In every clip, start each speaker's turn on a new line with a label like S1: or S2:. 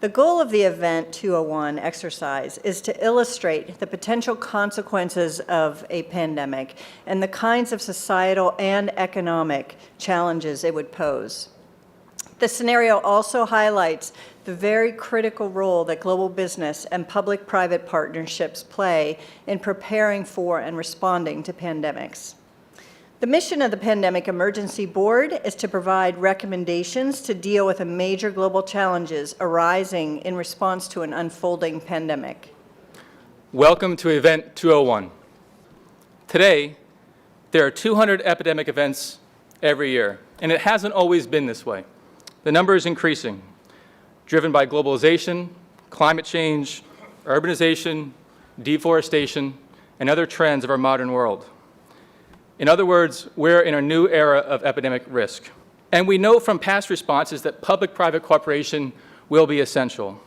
S1: The goal of the Event 201 exercise is to illustrate the potential consequences of a pandemic and the kinds of societal and economic challenges it would pose. The scenario also highlights the very critical role that global business and public-private partnerships play in preparing for and responding to pandemics. The mission of the Pandemic Emergency Board is to provide recommendations to deal with the major global challenges arising in response to an unfolding pandemic.
S2: Welcome to Event 201. Today, there are 200 epidemic events every year, and it hasn't always been this way. The number is increasing, driven by globalization, climate change, urbanization, deforestation, and other trends of our modern world. In other words, we're in a new era of epidemic risk. And we know from past responses that public-private cooperation will be essential.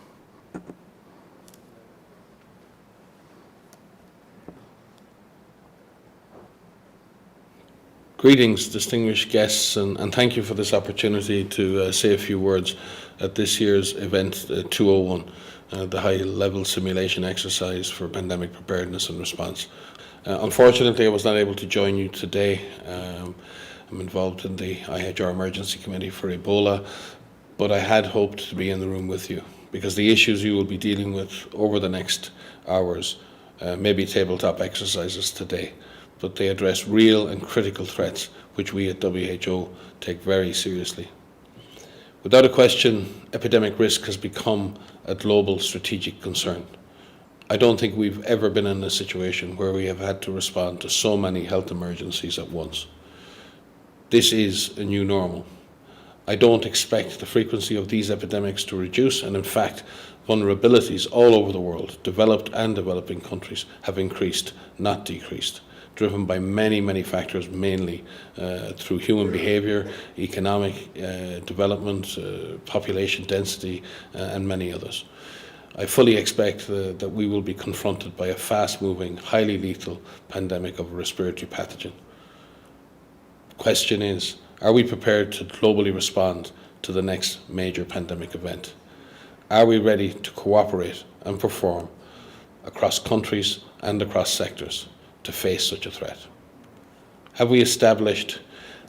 S3: Greetings, distinguished guests, and thank you for this opportunity to say a few words at this year's Event 201, the high-level simulation exercise for pandemic preparedness and response. Unfortunately, I was not able to join you today. I'm involved in the IHR Emergency Committee for Ebola, but I had hoped to be in the room with you because the issues you will be dealing with over the next hours may be tabletop exercises today, but they address real and critical threats which we at WHO take very seriously. Without a question, epidemic risk has become a global strategic concern. I don't think we've ever been in a situation where we have had to respond to so many health emergencies at once. This is a new normal. I don't expect the frequency of these epidemics to reduce, and in fact, vulnerabilities all over the world, developed and developing countries, have increased, not decreased, driven by many, many factors, mainly through human behaviour, economic development, population density, and many others. I fully expect that we will be confronted by a fast-moving, highly lethal pandemic of a respiratory pathogen. The question is, are we prepared to globally respond to the next major pandemic event? Are we ready to cooperate and perform across countries and across sectors to face such a threat? Have we established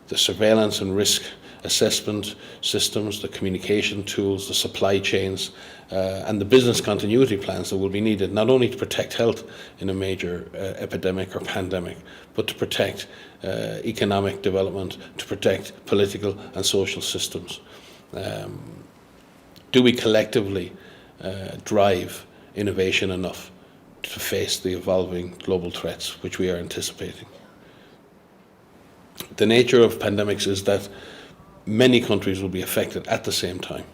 S3: the surveillance and risk assessment systems, the communication tools, the supply chains, and the business continuity plans that will be needed not only to protect health in a major epidemic or pandemic, but to protect economic development, to protect political and social systems? Do we collectively drive innovation enough to face the evolving global threats which we are anticipating? The nature of pandemics is that many countries will be affected at the same time.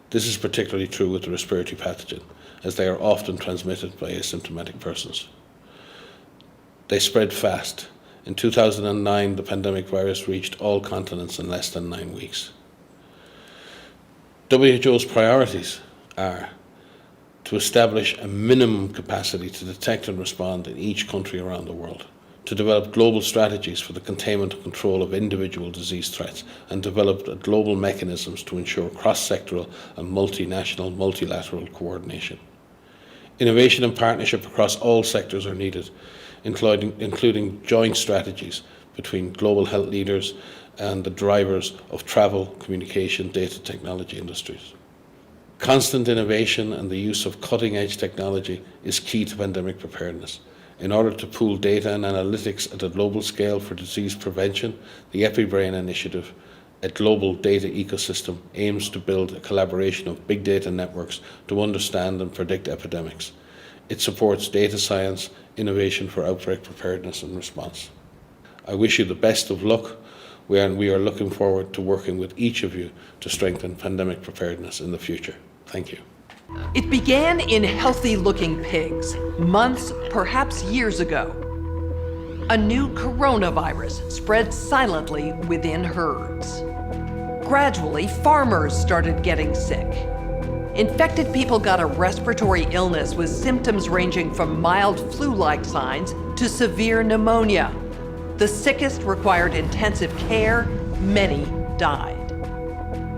S3: This is particularly true with the respiratory pathogen, as they are often transmitted by asymptomatic persons. They spread fast. In 2009, the pandemic virus reached all continents in less than 9 weeks. WHO's priorities are to establish a minimum capacity to detect and respond in each country around the world, to develop global strategies for the containment and control of individual disease threats, and develop global mechanisms to ensure cross-sectoral and multinational, multilateral coordination. Innovation and partnership across all sectors are needed, including joint strategies between global health leaders and the drivers of travel, communication, data technology industries. Constant innovation and the use of cutting-edge technology is key to pandemic preparedness. In order to pool data and analytics at a global scale for disease prevention, the EpiBrain initiative, a global data ecosystem, aims to build a collaboration of big data networks to understand and predict epidemics. It supports data science, innovation for outbreak preparedness and response. I wish you the best of luck. We are looking forward to working with each of you to strengthen pandemic preparedness in the future. Thank you.
S4: It began in healthy-looking pigs, months, perhaps years ago. A new coronavirus spread silently within herds. Gradually, farmers started getting sick. Infected people got a respiratory illness with symptoms ranging from mild flu-like signs to severe pneumonia. The sickest required intensive care. Many died.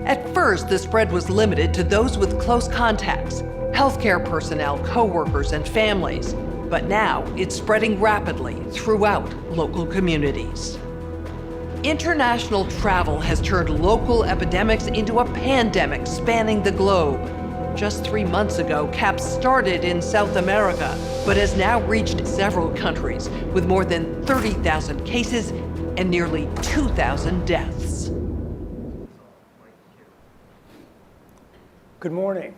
S4: At first, the spread was limited to those with close contacts, healthcare personnel, coworkers, and families. But now it's spreading rapidly throughout local communities. International travel has turned local epidemics into a pandemic spanning the globe. Just 3 months ago, CAPS started in South America, but has now reached several countries with more than 30,000 cases and nearly 2,000 deaths.
S5: Good morning,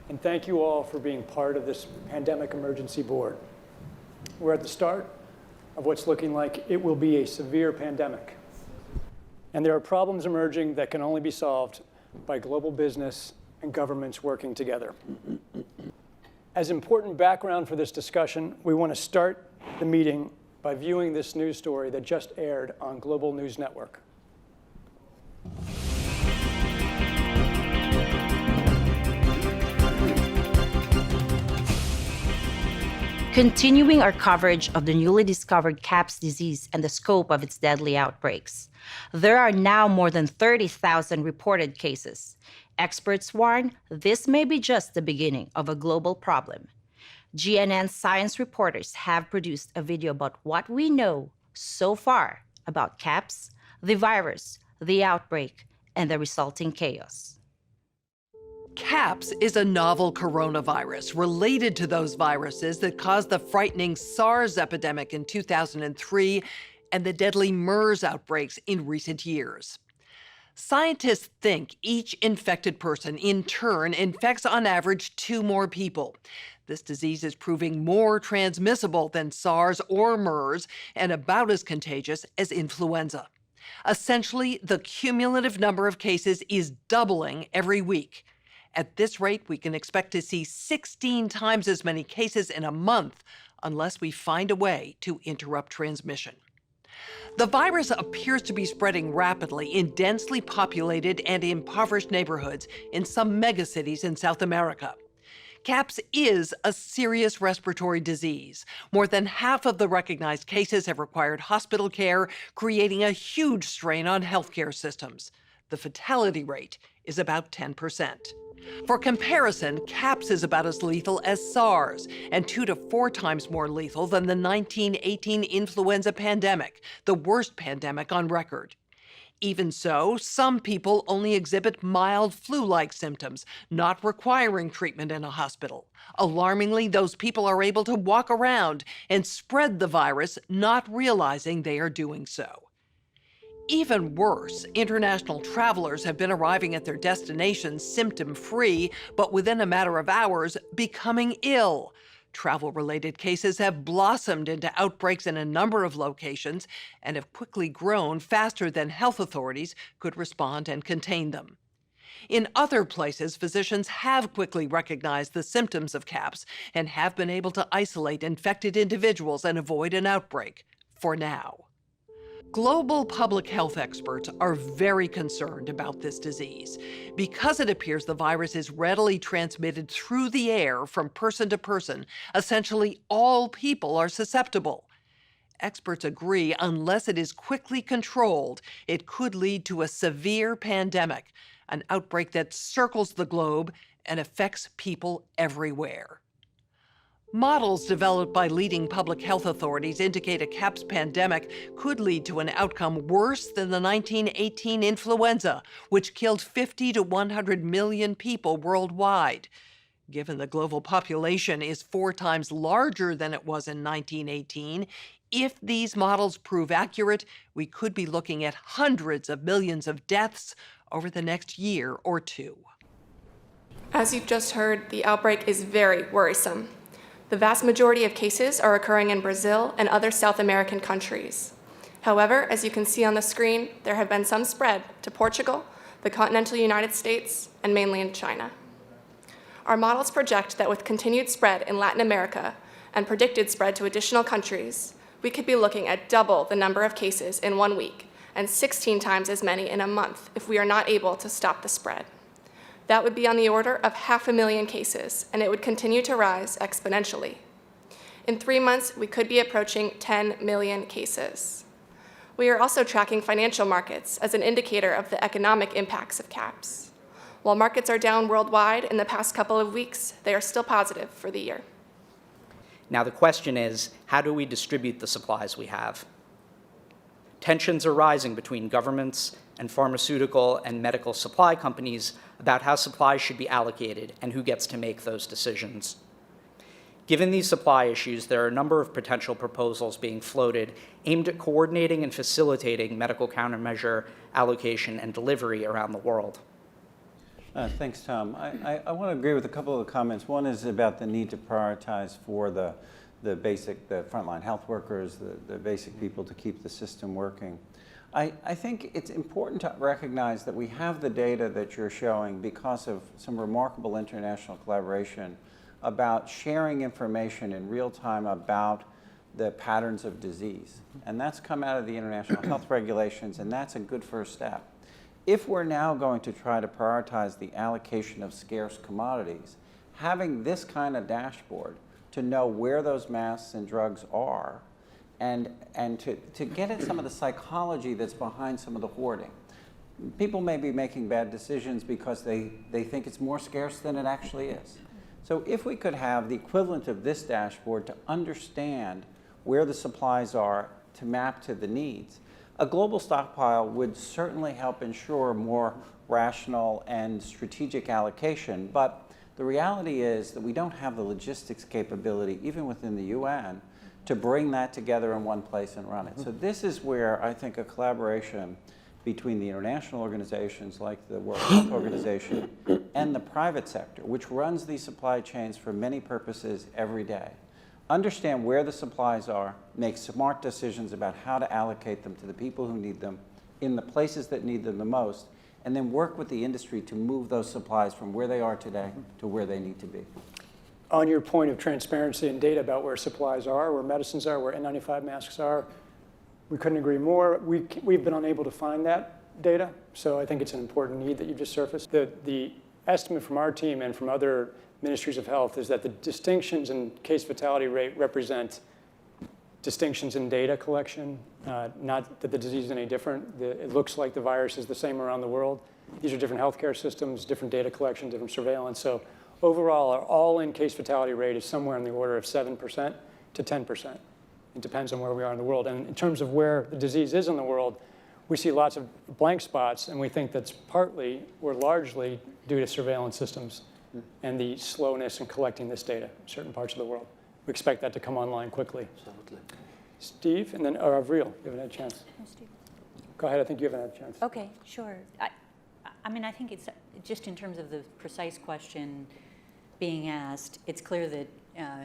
S5: and thank you all for being part of this Pandemic Emergency Board. We're at the start of what's looking like it will be a severe pandemic. And there are problems emerging that can only be solved by global business and governments working together. As important background for this discussion, we want to start the meeting by viewing this news story that just aired on Global News Network.
S6: Continuing our coverage of the newly discovered CAPS disease and the scope of its deadly outbreaks, there are now more than 30,000 reported cases. Experts warn this may be just the beginning of a global problem. GNN science reporters have produced a video about what we know so far about CAPS, the virus, the outbreak, and the resulting chaos.
S4: CAPS is a novel coronavirus related to those viruses that caused the frightening SARS epidemic in 2003 and the deadly MERS outbreaks in recent years. Scientists think each infected person in turn infects on average 2 more people. This disease is proving more transmissible than SARS or MERS and about as contagious as influenza. Essentially, the cumulative number of cases is doubling every week. At this rate, we can expect to see 16 times as many cases in a month unless we find a way to interrupt transmission. The virus appears to be spreading rapidly in densely populated and impoverished neighborhoods in some megacities in South America. CAPS is a serious respiratory disease. More than half of the recognized cases have required hospital care, creating a huge strain on healthcare systems. The fatality rate is about 10%. For comparison, CAPS is about as lethal as SARS and 2 to 4 times more lethal than the 1918 influenza pandemic, the worst pandemic on record. Even so, some people only exhibit mild flu-like symptoms, not requiring treatment in a hospital. Alarmingly, those people are able to walk around and spread the virus, not realizing they are doing so. Even worse, international travelers have been arriving at their destinations symptom-free, but within a matter of hours, becoming ill. Travel-related cases have blossomed into outbreaks in a number of locations and have quickly grown faster than health authorities could respond and contain them. In other places, physicians have quickly recognized the symptoms of CAPS and have been able to isolate infected individuals and avoid an outbreak, for now. Global public health experts are very concerned about this disease because it appears the virus is readily transmitted through the air from person to person. Essentially, all people are susceptible. Experts agree unless it is quickly controlled, it could lead to a severe pandemic, an outbreak that circles the globe and affects people everywhere. Models developed by leading public health authorities indicate a CAPS pandemic could lead to an outcome worse than the 1918 influenza, which killed 50 to 100 million people worldwide. Given the global population is 4 times larger than it was in 1918, if these models prove accurate, we could be looking at hundreds of millions of deaths over the next year or 2.
S7: As you've just heard, the outbreak is very worrisome. The vast majority of cases are occurring in Brazil and other South American countries. However, as you can see on the screen, there have been some spread to Portugal, the continental United States, and mainland China. Our models project that with continued spread in Latin America and predicted spread to additional countries, we could be looking at double the number of cases in 1 week and 16 times as many in a month if we are not able to stop the spread. That would be on the order of 500,000 cases, and it would continue to rise exponentially. In 3 months, we could be approaching 10 million cases. We are also tracking financial markets as an indicator of the economic impacts of caps. While markets are down worldwide in the past couple of weeks, they are still positive for the year.
S8: Now the question is, how do we distribute the supplies we have? Tensions are rising between governments and pharmaceutical and medical supply companies about how supplies should be allocated and who gets to make those decisions. Given these supply issues, there are a number of potential proposals being floated aimed at coordinating and facilitating medical countermeasure allocation and delivery around the world.
S9: Thanks, Tom. I want to agree with a couple of the comments. One is about the need to prioritize for the frontline health workers, the basic people to keep the system working. I think it's important to recognize that we have the data that you're showing because of some remarkable international collaboration about sharing information in real time about the patterns of disease. And that's come out of the international health regulations, and that's a good first step. If we're now going to try to prioritize the allocation of scarce commodities, having this kind of dashboard to know where those masks and drugs are and to get at some of the psychology that's behind some of the hoarding. People may be making bad decisions because they think it's more scarce than it actually is. So if we could have the equivalent of this dashboard to understand where the supplies are to map to the needs, a global stockpile would certainly help ensure more rational and strategic allocation. But the reality is that we don't have the logistics capability, even within the UN, to bring that together in one place and run it. So this is where I think a collaboration between the international organizations like the World Health Organization and the private sector, which runs these supply chains for many purposes every day, understand where the supplies are, make smart decisions about how to allocate them to the people who need them in the places that need them the most, and then work with the industry to move those supplies from where they are today to where they need to be.
S5: On your point of transparency and data about where supplies are, where medicines are, where N95 masks are, we couldn't agree more. We've been unable to find that data, so I think it's an important need that you just surfaced. The estimate from our team and from other ministries of health is that the distinctions in case fatality rate represent distinctions in data collection, not that the disease is any different. It looks like the virus is the same around the world. These are different healthcare systems, different data collection, different surveillance. So overall, our all-in case fatality rate is somewhere in the order of 7% to 10%. It depends on where we are in the world. And in terms of where the disease is in the world, we see lots of blank spots, and we think that's partly or largely due to surveillance systems and the slowness in collecting this data in certain parts of the world. We expect that to come online quickly. Absolutely. Steve, and then Avril, you haven't had a chance.
S10: No, Steve.
S5: Go ahead, I think you haven't had a chance.
S10: Okay, sure. I mean, I think it's just in terms of the precise question being asked, it's clear that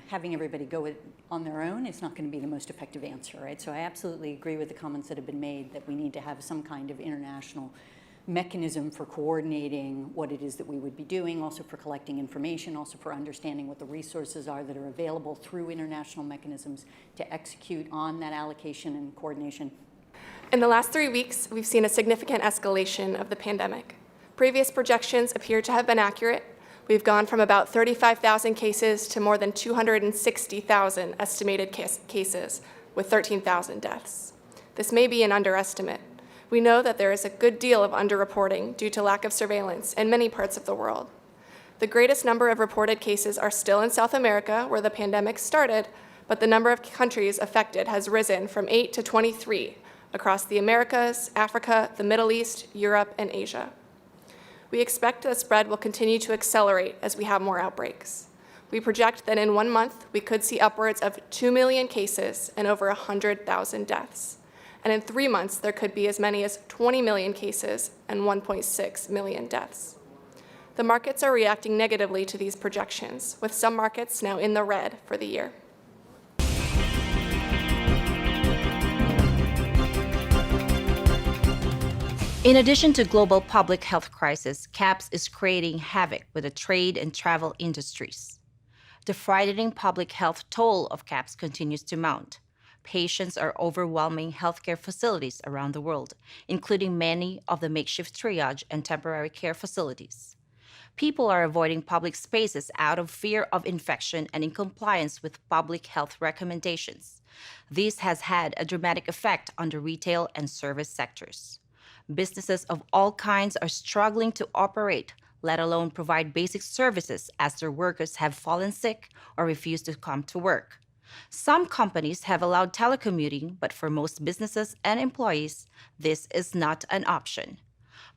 S10: having everybody go on their own is not going to be the most effective answer, right? So I absolutely agree with the comments that have been made that we need to have some kind of international mechanism for coordinating what it is that we would be doing, also for collecting information, also for understanding what the resources are that are available through international mechanisms to execute on that allocation and coordination.
S7: In the last 3 weeks, we've seen a significant escalation of the pandemic. Previous projections appear to have been accurate. We've gone from about 35,000 cases to more than 260,000 estimated cases, with 13,000 deaths. This may be an underestimate. We know that there is a good deal of underreporting due to lack of surveillance in many parts of the world. The greatest number of reported cases are still in South America, where the pandemic started, but the number of countries affected has risen from 8 to 23 across the Americas, Africa, the Middle East, Europe, and Asia. We expect the spread will continue to accelerate as we have more outbreaks. We project that in 1 month, we could see upwards of 2 million cases and over 100,000 deaths. And in 3 months, there could be as many as 20 million cases and 1.6 million deaths. The markets are reacting negatively to these projections, with some markets now in the red for the year.
S6: In addition to global public health crisis, CAPS is creating havoc with the trade and travel industries. The frightening public health toll of CAPS continues to mount. Patients are overwhelming healthcare facilities around the world, including many of the makeshift triage and temporary care facilities. people are avoiding public spaces out of fear of infection and in compliance with public health recommendations. This has had a dramatic effect on the retail and service sectors. Businesses of all kinds are struggling to operate, let alone provide basic services as their workers have fallen sick or refused to come to work. Some companies have allowed telecommuting, but for most businesses and employees, this is not an option.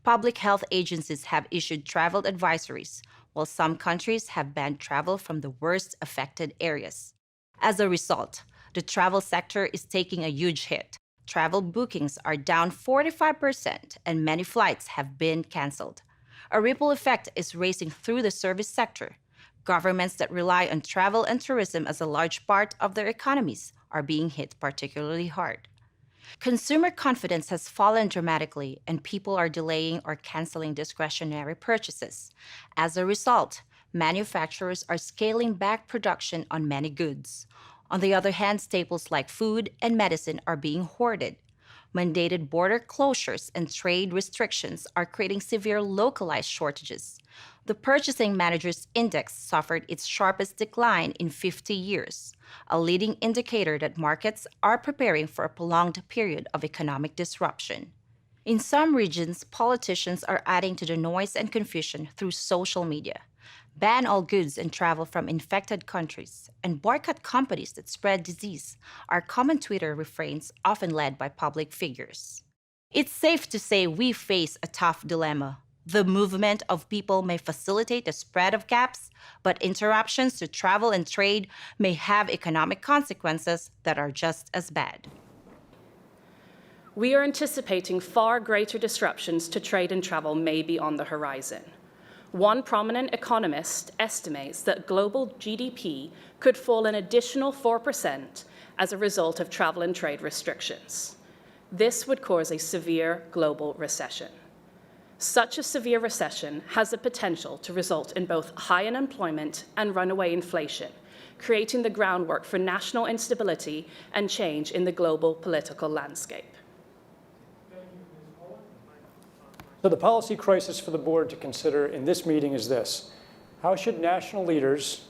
S6: Public health agencies have issued travel advisories, while some countries have banned travel from the worst affected areas. As a result, the travel sector is taking a huge hit. Travel bookings are down 45%, and many flights have been canceled. A ripple effect is racing through the service sector. Governments that rely on travel and tourism as a large part of their economies are being hit particularly hard. Consumer confidence has fallen dramatically, and people are delaying or canceling discretionary purchases. As a result, manufacturers are scaling back production on many goods. On the other hand, staples like food and medicine are being hoarded. Mandated border closures and trade restrictions are creating severe localized shortages. The Purchasing Managers' Index suffered its sharpest decline in 50 years, a leading indicator that markets are preparing for a prolonged period of economic disruption. In some regions, politicians are adding to the noise and confusion through social media. Ban all goods and travel from infected countries, and boycott companies that spread disease are common Twitter refrains often led by public figures. It's safe to say we face a tough dilemma. The movement of people may facilitate the spread of gaps, but interruptions to travel and trade may have economic consequences that are just as bad.
S11: We are anticipating far greater disruptions to trade and travel may be on the horizon. One prominent economist estimates that global GDP could fall an additional 4% as a result of travel and trade restrictions. This would cause a severe global recession. Such a severe recession has the potential to result in both high unemployment and runaway inflation, creating the groundwork for national instability and change in the global political landscape.
S5: So the policy crisis for the board to consider in this meeting is this: how should national leaders,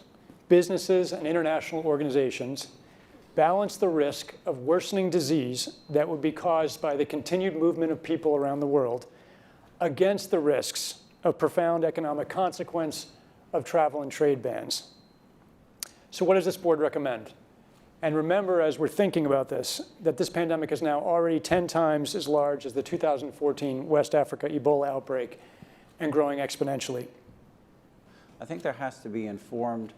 S5: businesses, and international organizations balance the risk of worsening disease that would be caused by the continued movement of people around the world against the risks of profound economic consequence of travel and trade bans? So what does this board recommend? And remember, as we're thinking about this, that this pandemic is now already 10 times as large as the 2014 West Africa Ebola outbreak and growing exponentially.
S9: I think there has to be informed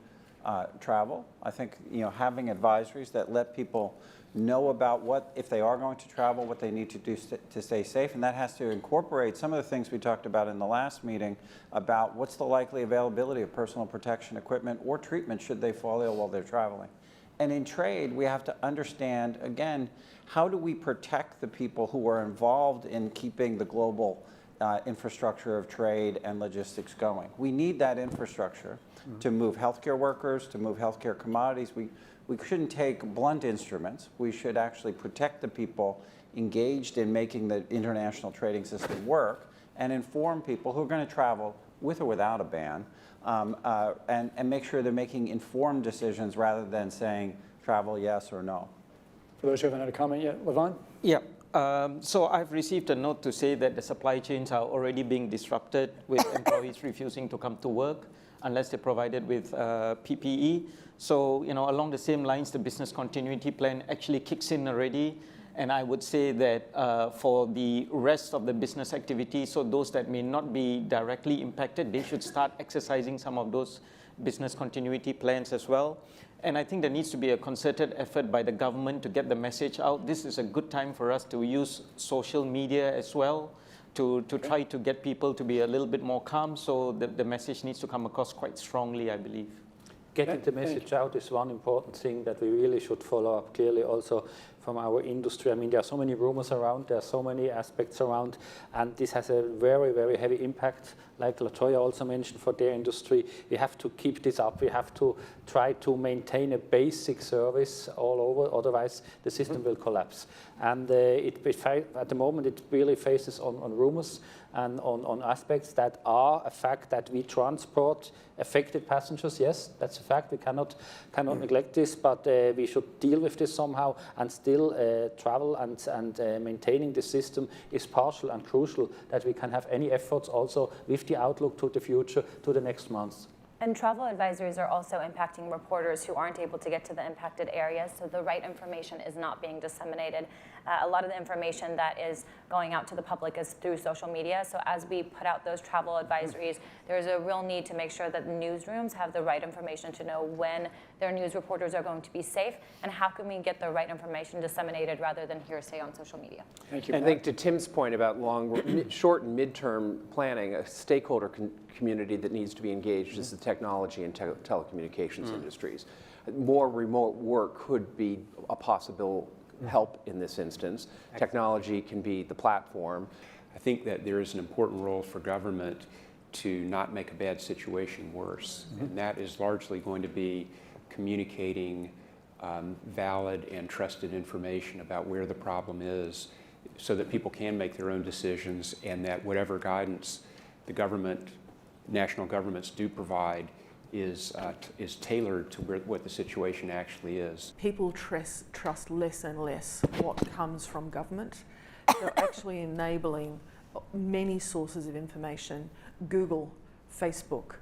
S9: travel. I think having advisories that let people know about what, if they are going to travel, what they need to do to stay safe, and that has to incorporate some of the things we talked about in the last meeting about what's the likely availability of personal protection equipment or treatment should they fall ill while they're traveling. And in trade, we have to understand, again, how do we protect the people who are involved in keeping the global infrastructure of trade and logistics going? We need that infrastructure to move healthcare workers, to move healthcare commodities. We shouldn't take blunt instruments. We should actually protect the people engaged in making the international trading system work and inform people who are going to travel with or without a ban, and make sure they're making informed decisions rather than saying travel yes or no.
S5: For those who haven't had a comment yet, Levon?
S12: Yeah. So I've received a note to say that the supply chains are already being disrupted with employees refusing to come to work unless they're provided with PPE. So, along the same lines, the business continuity plan actually kicks in already. And I would say that for the rest of the business activities, so those that may not be directly impacted, they should start exercising some of those business continuity plans as well. And I think there needs to be a concerted effort by the government to get the message out. This is a good time for us to use social media as well to try to get people to be a little bit more calm. So the message needs to come across quite strongly, I believe.
S13: Getting the message out is one important thing that we really should follow up clearly also from our industry. I mean, there are so many rumors around, there are so many aspects around, and this has a very, very heavy impact, like Latoya also mentioned, for their industry. We have to keep this up. We have to try to maintain a basic service all over, otherwise the system will collapse. And at the moment, it really faces on rumors. and on aspects that are a fact, that we transport affected passengers. Yes, that's a fact. We cannot neglect this, but we should deal with this somehow, and still travel and maintaining the system is partial and crucial, that we can have any efforts also with the outlook to the future, to the next months.
S14: And travel advisories are also impacting reporters who aren't able to get to the impacted areas, so the right information is not being disseminated. A lot of the information that is going out to the public is through social media, so as we put out those travel advisories, there's a real need to make sure that newsrooms have the right information to know when their news reporters are going to be safe, and how can we get the right information disseminated rather than hearsay on social media.
S5: Thank you.
S15: And I think to Tim's point about short and midterm planning, a stakeholder community that needs to be engaged is the technology and telecommunications industries. More remote work could be a possible help in this instance. Technology can be the platform.
S16: I think that there is an important role for government to not make a bad situation worse. And that is largely going to be communicating valid and trusted information about where the problem is, so that people can make their own decisions, and that whatever guidance the government, national governments do provide is tailored to what the situation actually is.
S17: People trust less and less what comes from government. They're actually enabling many sources of information, Google, Facebook,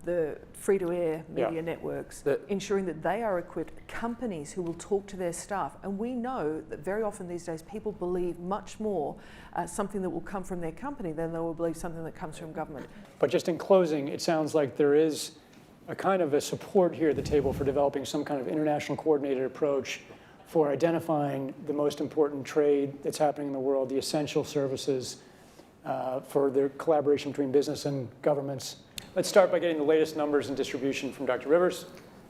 S17: the free-to-air media networks, ensuring that they are equipped, companies who will talk to their staff. And we know that very often these days people believe much more something that will come from their company than they will believe something that comes from government.
S5: But just in closing, it sounds like there is a kind of a support here at the table for developing some kind of international coordinated approach for identifying the most important trade that's happening in the world, the essential services, for the collaboration between business and governments. Let's start by getting the latest numbers and distribution from Dr. Rivers.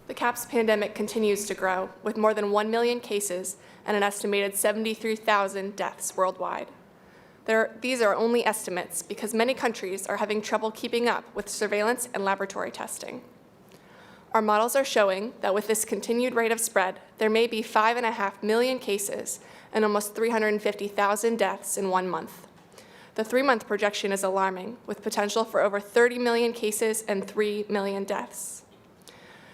S7: The CAPS pandemic continues to grow, with more than 1 million cases and an estimated 73,000 deaths worldwide. These are only estimates because many countries are having trouble keeping up with surveillance and laboratory testing. Our models are showing that with this continued rate of spread, there may be 5.5 million cases and almost 350,000 deaths in 1 month. The 3-month projection is alarming, with potential for over 30 million cases and 3 million deaths.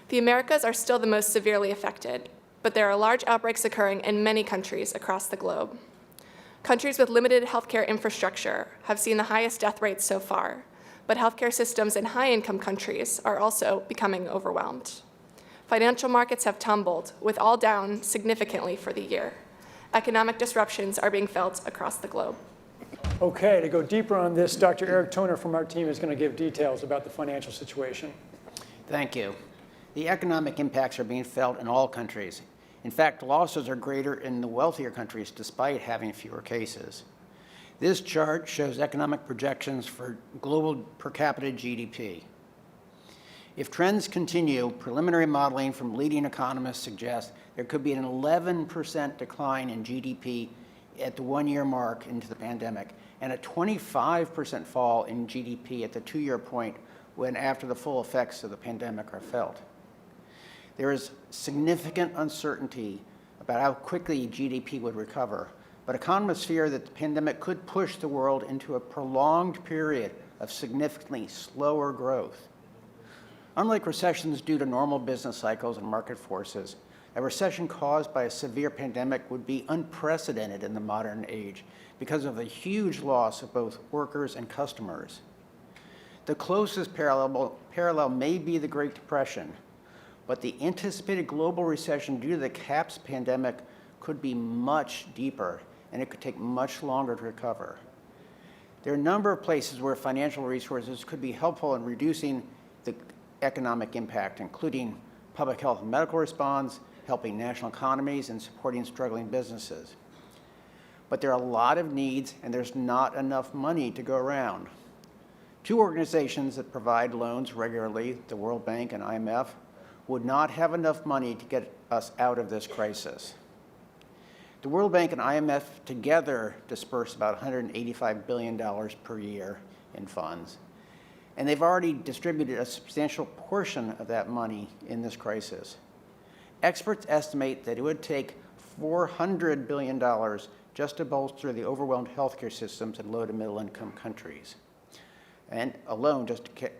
S7: The Americas are still the most severely affected, but there are large outbreaks occurring in many countries across the globe. Countries with limited healthcare infrastructure have seen the highest death rates so far, but healthcare systems in high-income countries are also becoming overwhelmed. Financial markets have tumbled, with all down significantly for the year. Economic disruptions are being felt across the globe.
S5: Okay, to go deeper on this, Dr. Eric Toner from our team is going to give details about the financial situation.
S18: Thank you. The economic impacts are being felt in all countries. In fact, losses are greater in the wealthier countries despite having fewer cases. This chart shows economic projections for global per capita GDP. If trends continue, preliminary modeling from leading economists suggests there could be an 11% decline in GDP at the 1-year mark into the pandemic, and a 25% fall in GDP at the 2-year point when after the full effects of the pandemic are felt. There is significant uncertainty about how quickly GDP would recover, but economists fear that the pandemic could push the world into a prolonged period of significantly slower growth. Unlike recessions due to normal business cycles and market forces, a recession caused by a severe pandemic would be unprecedented in the modern age because of the huge loss of both workers and customers. The closest parallel may be the Great Depression, but the anticipated global recession due to the CAPS pandemic could be much deeper, and it could take much longer to recover. There are a number of places where financial resources could be helpful in reducing the economic impact, including public health and medical response, helping national economies, and supporting struggling businesses. But there are a lot of needs, and there's not enough money to go around. 2 organizations that provide loans regularly, the World Bank and IMF, would not have enough money to get us out of this crisis. The World Bank and IMF together disperse about $185 billion per year in funds, and they've already distributed a substantial portion of that money in this crisis. Experts estimate that it would take $400 billion just to bolster the overwhelmed healthcare systems in low to middle income countries, and alone just to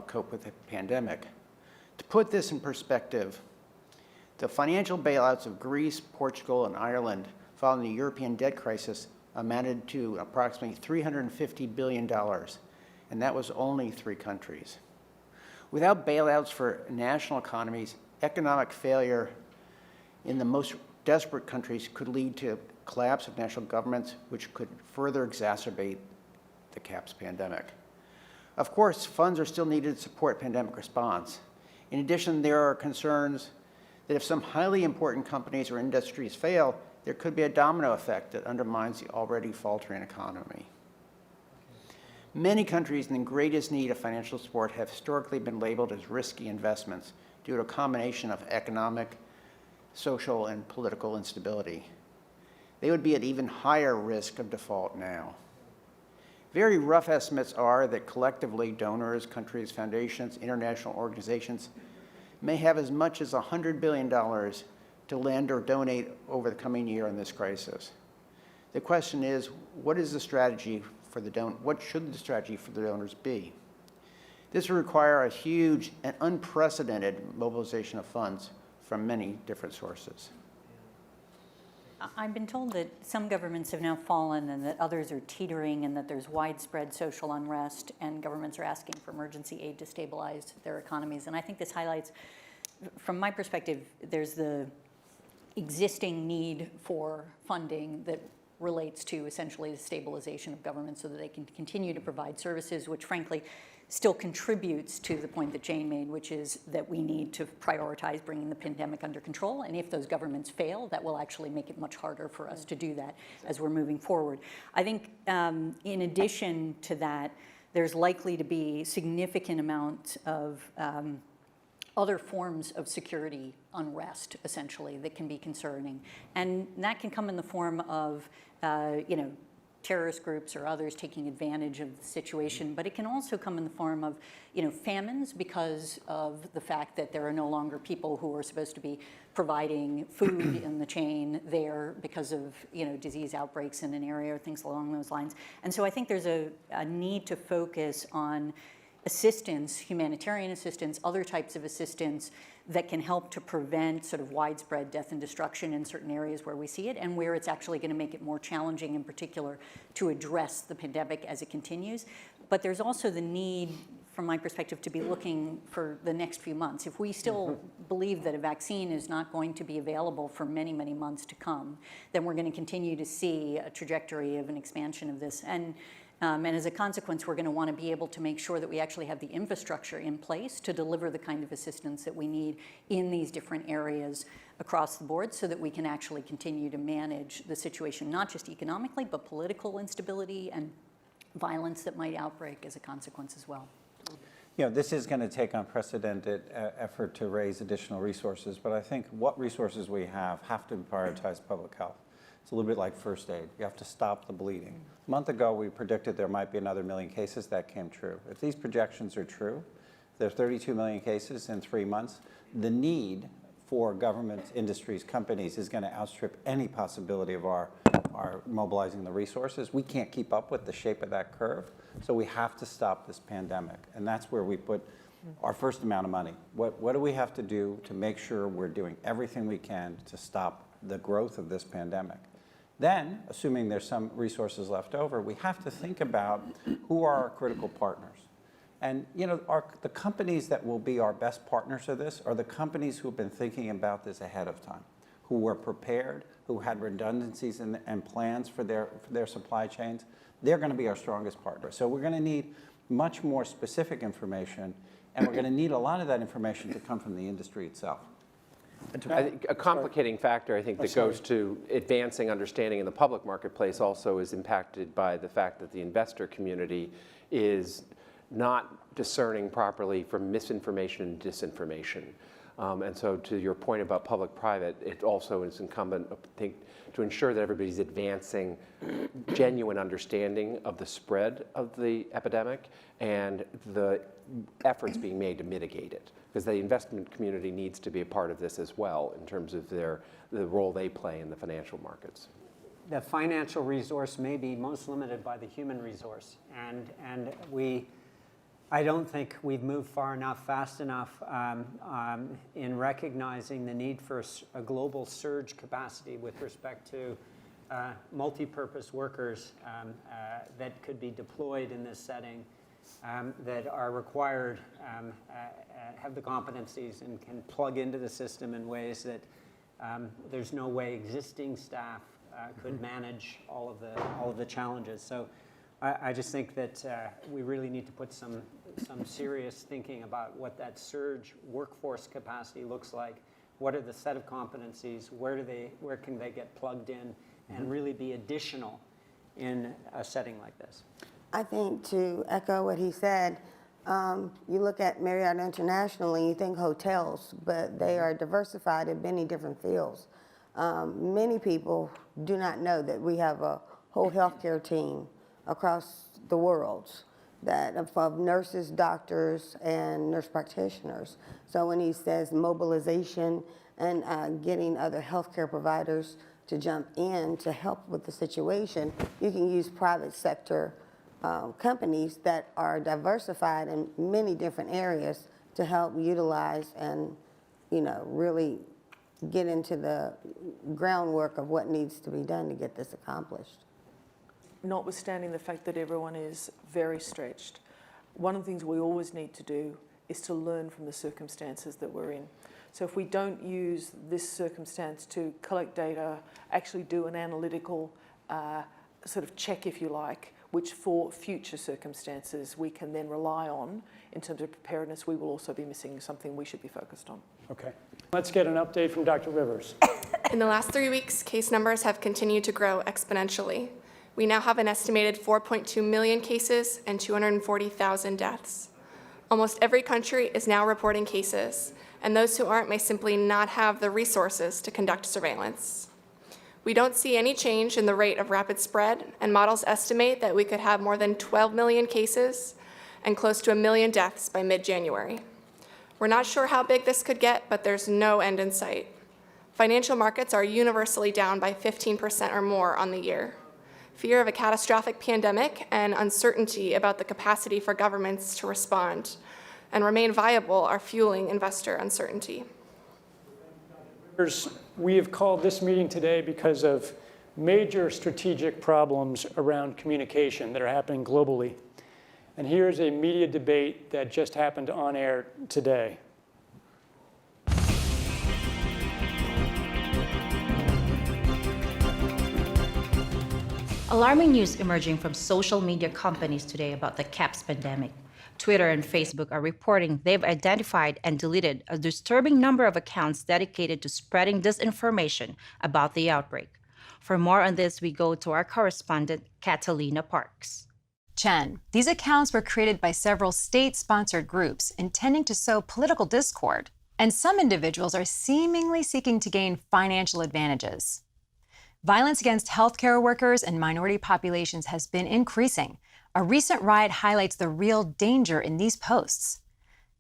S18: cope with the pandemic. To put this in perspective, the financial bailouts of Greece, Portugal, and Ireland following the European debt crisis amounted to approximately $350 billion, and that was only 3 countries. Without bailouts for national economies, economic failure in the most desperate countries could lead to collapse of national governments, which could further exacerbate the CAPS pandemic. Of course, funds are still needed to support pandemic response. In addition, there are concerns that if some highly important companies or industries fail, there could be a domino effect that undermines the already faltering economy. Many countries in the greatest need of financial support have historically been labeled as risky investments due to a combination of economic, social, and political instability. They would be at even higher risk of default now. Very rough estimates are that collectively donors, countries, foundations, international organizations may have as much as $100 billion to lend or donate over the coming year in this crisis. The question is, what is the strategy for what should the strategy for the donors be? This will require a huge and unprecedented mobilization of funds from many different sources.
S10: I've been told that some governments have now fallen and that others are teetering and that there's widespread social unrest and governments are asking for emergency aid to stabilize their economies. And I think this highlights, from my perspective, there's the existing need for funding that relates to essentially the stabilization of government so that they can continue to provide services, which frankly still contributes to the point that Jane made, which is that we need to prioritize bringing the pandemic under control. And if those governments fail, that will actually make it much harder for us to do that as we're moving forward. I think in addition to that, there's likely to be significant amounts of other forms of security unrest, essentially, that can be concerning. And that can come in the form of, terrorist groups or others taking advantage of the situation, but it can also come in the form of, famines because of the fact that there are no longer people who are supposed to be providing food in the chain there because of, disease outbreaks in an area or things along those lines. And so I think there's a need to focus on assistance, humanitarian assistance, other types of assistance that can help to prevent sort of widespread death and destruction in certain areas where we see it and where it's actually going to make it more challenging in particular to address the pandemic as it continues. But there's also the need, from my perspective, to be looking for the next few months. If we still believe that a vaccine is not going to be available for many, many months to come, then we're going to continue to see a trajectory of an expansion of this. And as a consequence, we're going to want to be able to make sure that we actually have the infrastructure in place to deliver the kind of assistance that we need in these different areas across the board so that we can actually continue to manage the situation, not just economically, but political instability and violence that might outbreak as a consequence as well.
S9: This is going to take unprecedented effort to raise additional resources, but I think what resources we have to prioritize public health. It's a little bit like first aid. You have to stop the bleeding. A month ago, we predicted there might be another 1 million cases. That came true. If these projections are true, there are 32 million cases in 3 months. The need for governments, industries, companies is going to outstrip any possibility of our mobilizing the resources. We can't keep up with the shape of that curve, so we have to stop this pandemic. And that's where we put our first amount of money. What do we have to do to make sure we're doing everything we can to stop the growth of this pandemic? Then, assuming there's some resources left over, we have to think about who are our critical partners. And the companies that will be our best partners of this are the companies who have been thinking about this ahead of time, who were prepared, who had redundancies and plans for their supply chains. They're going to be our strongest partners. So we're going to need much more specific information, and we're going to need a lot of that information to come from the industry itself.
S15: I think a complicating factor, that goes to advancing understanding in the public marketplace also is impacted by the fact that the investor community is not discerning properly from misinformation and disinformation. And so to your point about public-private, it also is incumbent, I think, to ensure that everybody's advancing genuine understanding of the spread of the epidemic and the efforts being made to mitigate it. Because the investment community needs to be a part of this as well in terms of the role they play in the financial markets.
S19: the financial resource may be most limited by the human resource. And I don't think we've moved far enough, fast enough in recognizing the need for a global surge capacity with respect to multi-purpose workers that could be deployed in this setting, that are required, have the competencies and can plug into the system in ways that there's no way existing staff could manage all of the challenges. So I just think that we really need to put some serious thinking about what that surge workforce capacity looks like. What are the set of competencies? Where can they get plugged in and really be additional in a setting like this?
S20: I think to echo what he said, you look at Marriott International and you think hotels, but they are diversified in many different fields. Many people do not know that we have a whole healthcare team across the world of nurses, doctors, and nurse practitioners. So when he says mobilization and getting other healthcare providers to jump in to help with the situation, you can use private sector companies that are diversified in many different areas to help utilize and, really get into the groundwork of what needs to be done to get this accomplished.
S17: Notwithstanding the fact that everyone is very stretched, one of the things we always need to do is to learn from the circumstances that we're in. So if we don't use this circumstance to collect data, actually do an analytical sort of check, if you like, which for future circumstances we can then rely on in terms of preparedness, we will also be missing something we should be focused on.
S5: Okay. Let's get an update from Dr. Rivers.
S7: In the last 3 weeks, case numbers have continued to grow exponentially. We now have an estimated 4.2 million cases and 240,000 deaths. Almost every country is now reporting cases, and those who aren't may simply not have the resources to conduct surveillance. We don't see any change in the rate of rapid spread, and models estimate that we could have more than 12 million cases and close to 1 million deaths by mid-January. We're not sure how big this could get, but there's no end in sight. Financial markets are universally down by 15% or more on the year. Fear of a catastrophic pandemic and uncertainty about the capacity for governments to respond and remain viable are fueling investor uncertainty.
S5: We have called this meeting today because of major strategic problems around communication that are happening globally. And here's a media debate that just happened on air today.
S6: Alarming news emerging from social media companies today about the CAPS pandemic. Twitter and Facebook are reporting they've identified and deleted a disturbing number of accounts dedicated to spreading disinformation about the outbreak. For more on this, we go to our correspondent, Catalina Parks.
S21: Chen, these accounts were created by several state-sponsored groups intending to sow political discord, and some individuals are seemingly seeking to gain financial advantages. Violence against healthcare workers and minority populations has been increasing. A recent riot highlights the real danger in these posts.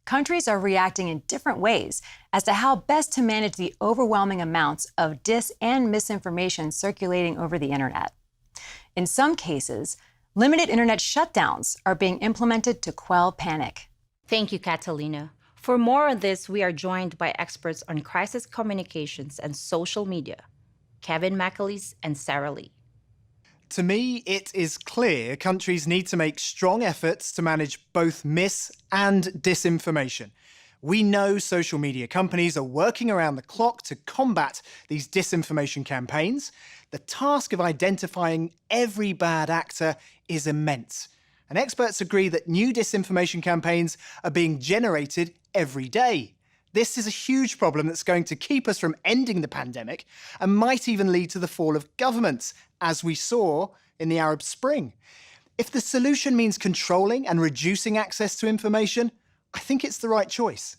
S21: Countries are reacting in different ways as to how best to manage the overwhelming amounts of dis and misinformation circulating over the internet. In some cases, limited internet shutdowns are being implemented to quell panic.
S6: Thank you, Catalina. For more on this, we are joined by experts on crisis communications and social media, Kevin McAleese and Sarah Lee.
S22: To me, it is clear countries need to make strong efforts to manage both mis- and disinformation. We know social media companies are working around the clock to combat these disinformation campaigns. The task of identifying every bad actor is immense. And experts agree that new disinformation campaigns are being generated every day. This is a huge problem that's going to keep us from ending the pandemic and might even lead to the fall of governments, as we saw in the Arab Spring. If the solution means controlling and reducing access to information, I think it's the right choice.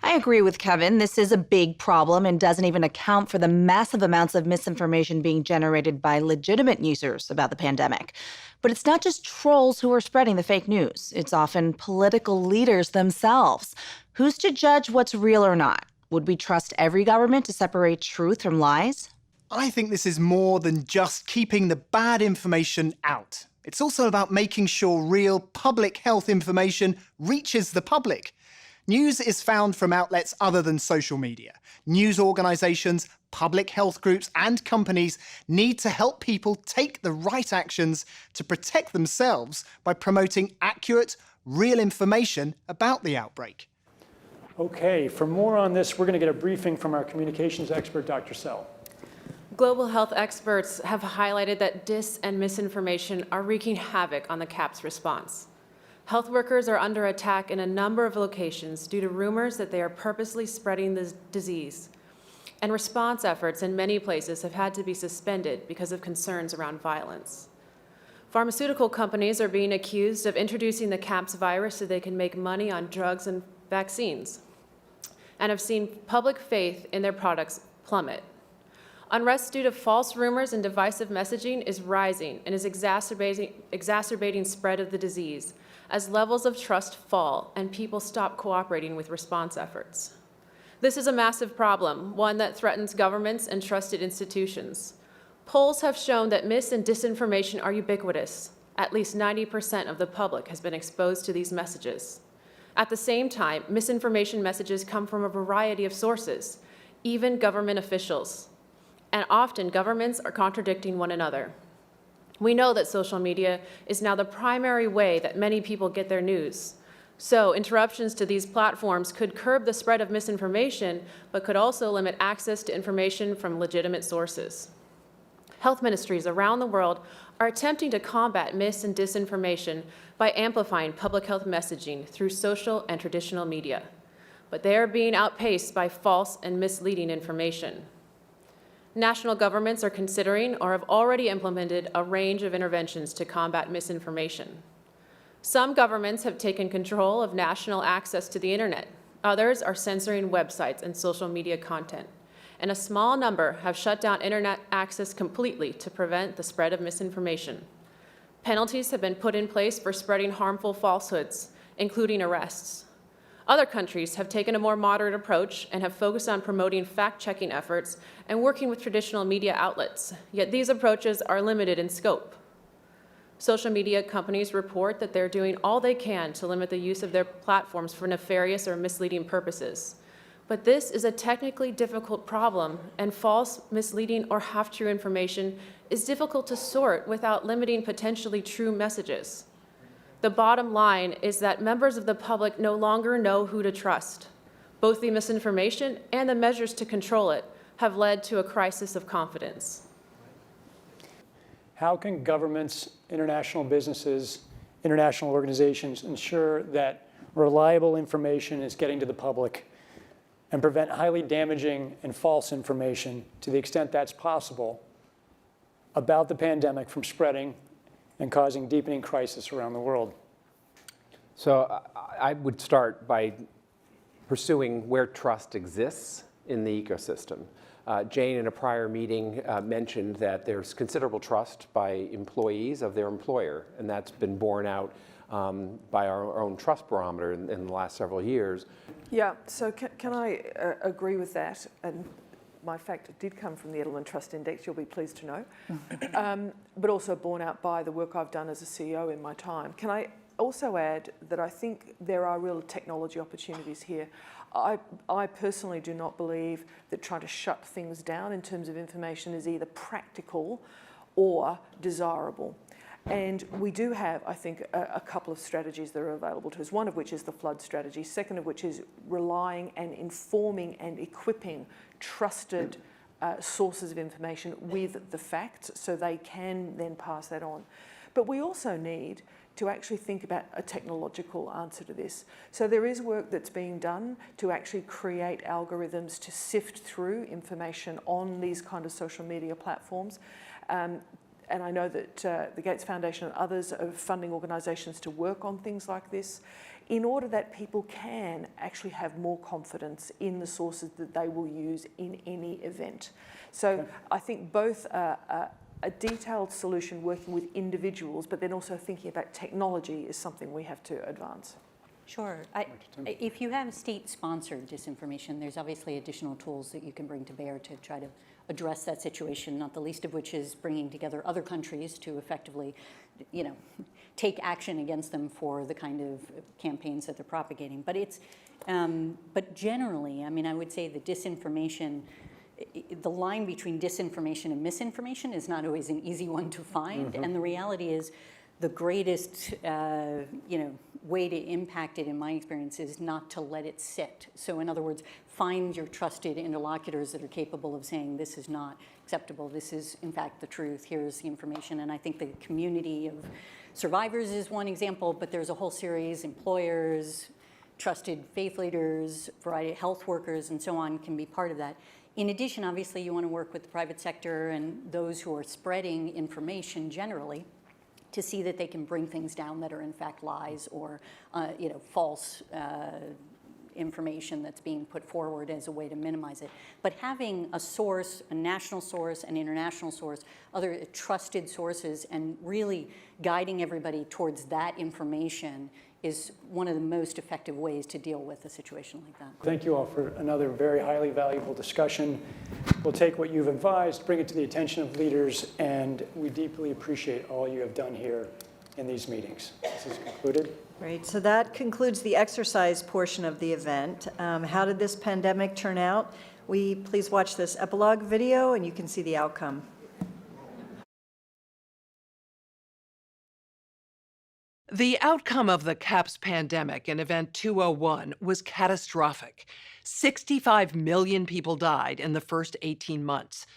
S6: I agree with Kevin. This is a big problem and doesn't even account for the massive amounts of misinformation being generated by legitimate users about the pandemic. But it's not just trolls who are spreading the fake news. It's often political leaders themselves. Who's to judge what's real or not? Would we trust every government to separate truth from lies?
S22: I think this is more than just keeping the bad information out. It's also about making sure real public health information reaches the public. News is found from outlets other than social media. News organisations, public health groups and companies need to help people take the right actions to protect themselves by promoting accurate, real information about the outbreak.
S5: Okay, for more on this, we're going to get a briefing from our communications expert, Dr. Sell.
S1: Global health experts have highlighted that dis and misinformation are wreaking havoc on the CAPS response. Health workers are under attack in a number of locations due to rumors that they are purposely spreading the disease. And response efforts in many places have had to be suspended because of concerns around violence. Pharmaceutical companies are being accused of introducing the CAPS virus so they can make money on drugs and vaccines, and have seen public faith in their products plummet. Unrest due to false rumors and divisive messaging is rising and is exacerbating spread of the disease as levels of trust fall and people stop cooperating with response efforts. This is a massive problem, one that threatens governments and trusted institutions. Polls have shown that mis and disinformation are ubiquitous. At least 90% of the public has been exposed to these messages. At the same time, misinformation messages come from a variety of sources, even government officials. And often governments are contradicting one another. We know that social media is now the primary way that many people get their news. So interruptions to these platforms could curb the spread of misinformation, but could also limit access to information from legitimate sources. Health ministries around the world are attempting to combat mis and disinformation by amplifying public health messaging through social and traditional media. But they are being outpaced by false and misleading information. National governments are considering or have already implemented a range of interventions to combat misinformation. Some governments have taken control of national access to the internet. Others are censoring websites and social media content. And a small number have shut down internet access completely to prevent the spread of misinformation. Penalties have been put in place for spreading harmful falsehoods, including arrests. Other countries have taken a more moderate approach and have focused on promoting fact-checking efforts and working with traditional media outlets, yet these approaches are limited in scope. Social media companies report that they're doing all they can to limit the use of their platforms for nefarious or misleading purposes. But this is a technically difficult problem, and false, misleading, or half-true information is difficult to sort without limiting potentially true messages. The bottom line is that members of the public no longer know who to trust. Both the misinformation and the measures to control it have led to a crisis of confidence.
S5: How can governments, international businesses, international organizations ensure that reliable information is getting to the public and prevent highly damaging and false information, to the extent that's possible, about the pandemic from spreading and causing deepening crisis around the world?
S15: So I would start by pursuing where trust exists in the ecosystem. Jane, in a prior meeting, mentioned that there's considerable trust by employees of their employer, and that's been borne out by our own trust barometer in the last several years.
S17: Yeah, so can I agree with that? And my fact, it did come from the Edelman Trust Index, you'll be pleased to know, but also borne out by the work I've done as a CEO in my time. Can I also add that I think there are real technology opportunities here. I personally do not believe that trying to shut things down in terms of information is either practical or desirable. And we do have, I think, a couple of strategies that are available to us, one of which is the flood strategy, second of which is relying and informing and equipping trusted sources of information with the facts so they can then pass that on. But we also need to actually think about a technological answer to this. So there is work that's being done to actually create algorithms to sift through information on these kind of social media platforms. And I know that the Gates Foundation and others are funding organisations to work on things like this in order that people can actually have more confidence in the sources that they will use in any event. So I think both a detailed solution working with individuals, but then also thinking about technology is something we have to advance.
S10: Sure. If you have state-sponsored disinformation, there's obviously additional tools that you can bring to bear to try to address that situation, not the least of which is bringing together other countries to effectively, take action against them for the kind of campaigns that they're propagating. But but generally, I would say the disinformation, the line between disinformation and misinformation is not always an easy one to find. And the reality is the greatest, way to impact it, in my experience, is not to let it sit. So in other words, find your trusted interlocutors that are capable of saying, this is not acceptable, this is in fact the truth, here's the information. And I think the community of survivors is one example, but there's a whole series, employers, trusted faith leaders, variety of health workers, and so on can be part of that. In addition, obviously, you want to work with the private sector and those who are spreading information generally to see that they can bring things down that are in fact lies or false information that's being put forward as a way to minimize it. But having a source, a national source, an international source, other trusted sources, and really guiding everybody towards that information is one of the most effective ways to deal with a situation like that.
S5: Thank you all for another very highly valuable discussion. We'll take what you've advised, bring it to the attention of leaders, and we deeply appreciate all you have done here in these meetings. This is concluded.
S2: Great. So that concludes the exercise portion of the event. How did this pandemic turn out? Please watch this epilogue video, and you can see the outcome.
S4: The outcome of the CAPS pandemic in Event 201 was catastrophic. 65 million people died in the first 18 months.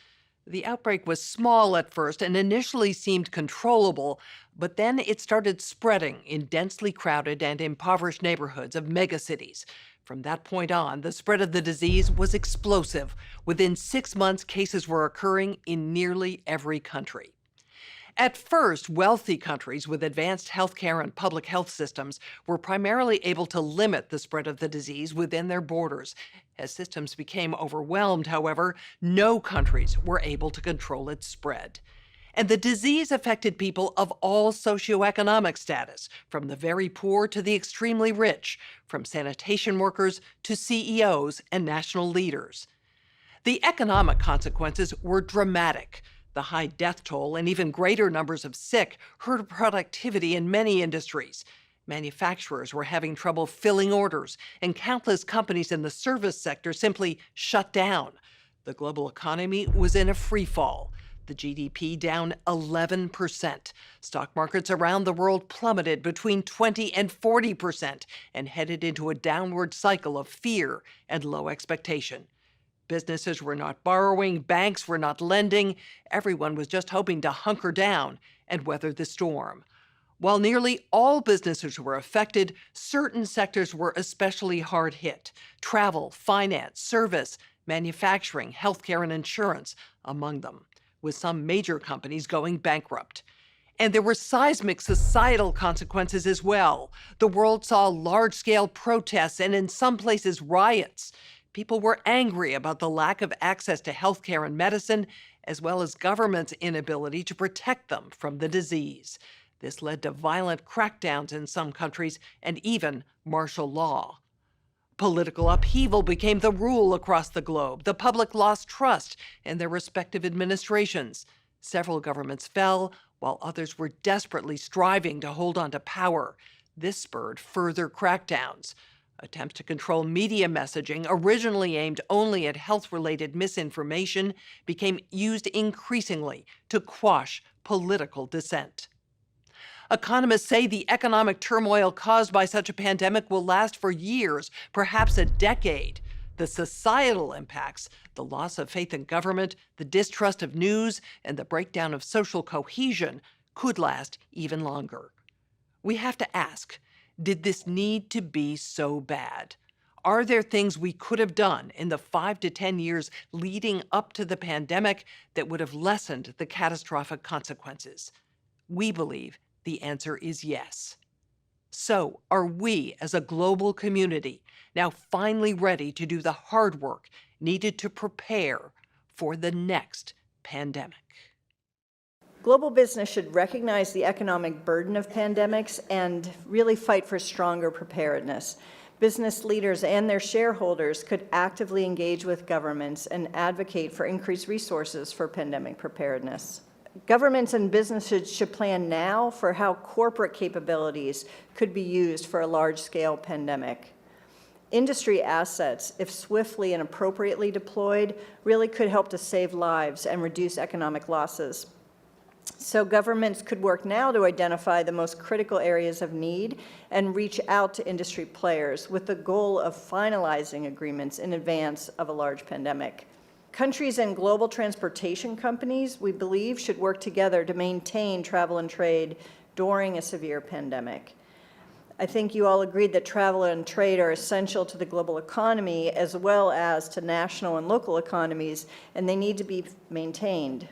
S4: The outbreak was small at first and initially seemed controllable, but then it started spreading in densely crowded and impoverished neighborhoods of megacities. From that point on, the spread of the disease was explosive. Within 6 months, cases were occurring in nearly every country. At first, wealthy countries with advanced healthcare and public health systems were primarily able to limit the spread of the disease within their borders. As systems became overwhelmed, however, no countries were able to control its spread. And the disease affected people of all socioeconomic status, from the very poor to the extremely rich, from sanitation workers to CEOs and national leaders. The economic consequences were dramatic. The high death toll and even greater numbers of sick hurt productivity in many industries. Manufacturers were having trouble filling orders, and countless companies in the service sector simply shut down. The global economy was in a free fall. The GDP down 11%. Stock markets around the world plummeted between 20 and 40% and headed into a downward cycle of fear and low expectation. Businesses were not borrowing, banks were not lending. Everyone was just hoping to hunker down and weather the storm. While nearly all businesses were affected, certain sectors were especially hard hit. Travel, finance, service, manufacturing, healthcare, and insurance among them, with some major companies going bankrupt. And there were seismic societal consequences as well. The world saw large-scale protests and in some places riots. People were angry about the lack of access to healthcare and medicine, as well as government's inability to protect them from the disease. This led to violent crackdowns in some countries and even martial law. Political upheaval became the rule across the globe. The public lost trust in their respective administrations. Several governments fell, while others were desperately striving to hold on to power. This spurred further crackdowns. Attempts to control media messaging, originally aimed only at health-related misinformation, became used increasingly to quash political dissent. Economists say the economic turmoil caused by such a pandemic will last for years, perhaps a decade. The societal impacts, the loss of faith in government, the distrust of news, and the breakdown of social cohesion could last even longer. We have to ask, did this need to be so bad? Are there things we could have done in the 5 to 10 years leading up to the pandemic that would have lessened the catastrophic consequences? We believe the answer is yes. So, are we as a global community now finally ready to do the hard work needed to prepare for the next pandemic?
S2: Global business should recognize the economic burden of pandemics and really fight for stronger preparedness. Business leaders and their shareholders could actively engage with governments and advocate for increased resources for pandemic preparedness. Governments and businesses should plan now for how corporate capabilities could be used for a large-scale pandemic. Industry assets, if swiftly and appropriately deployed, really could help to save lives and reduce economic losses. So governments could work now to identify the most critical areas of need and reach out to industry players with the goal of finalizing agreements in advance of a large pandemic. Countries and global transportation companies, we believe, should work together to maintain travel and trade during a severe pandemic. I think you all agreed that travel and trade are essential to the global economy as well as to national and local economies, and they need to be maintained.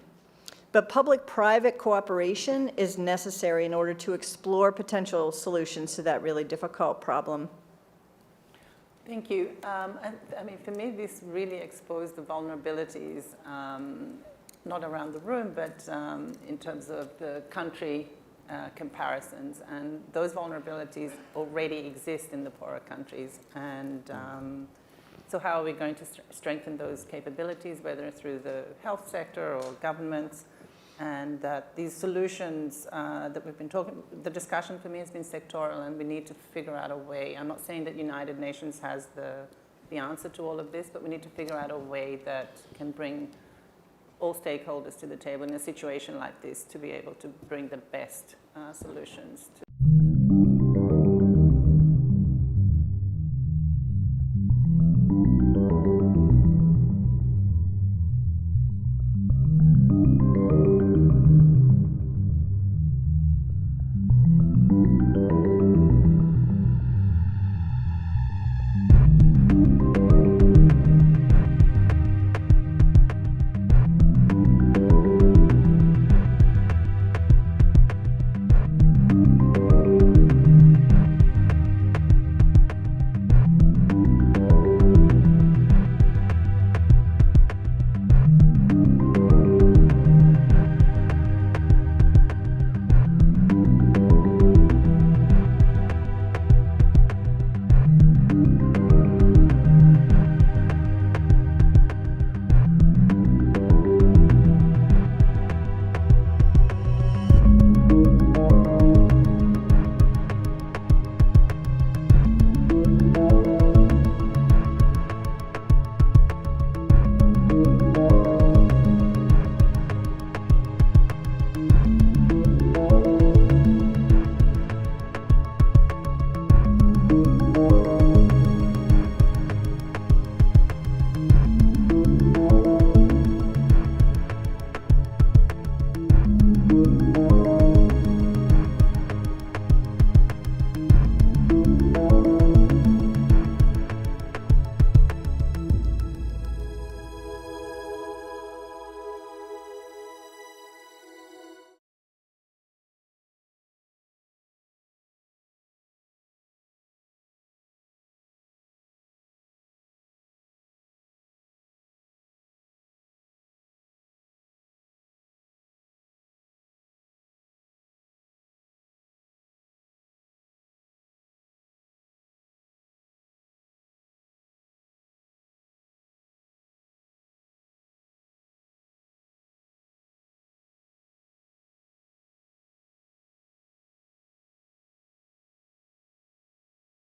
S2: But public-private cooperation is necessary in order to explore potential solutions to that really difficult problem.
S3: Thank you. I mean, for me, this really exposed the vulnerabilities, not around the room, but in terms of the country comparisons. And those vulnerabilities already exist in the poorer countries. And so how are we going to strengthen those capabilities, whether through the health sector or governments? And that these solutions that we've been talking, the discussion for me has been sectoral, and we need to figure out a way. I'm not saying that United Nations has the answer to all of this, but we need to figure out a way that can bring all stakeholders to the table in a situation like this to be able to bring the best solutions to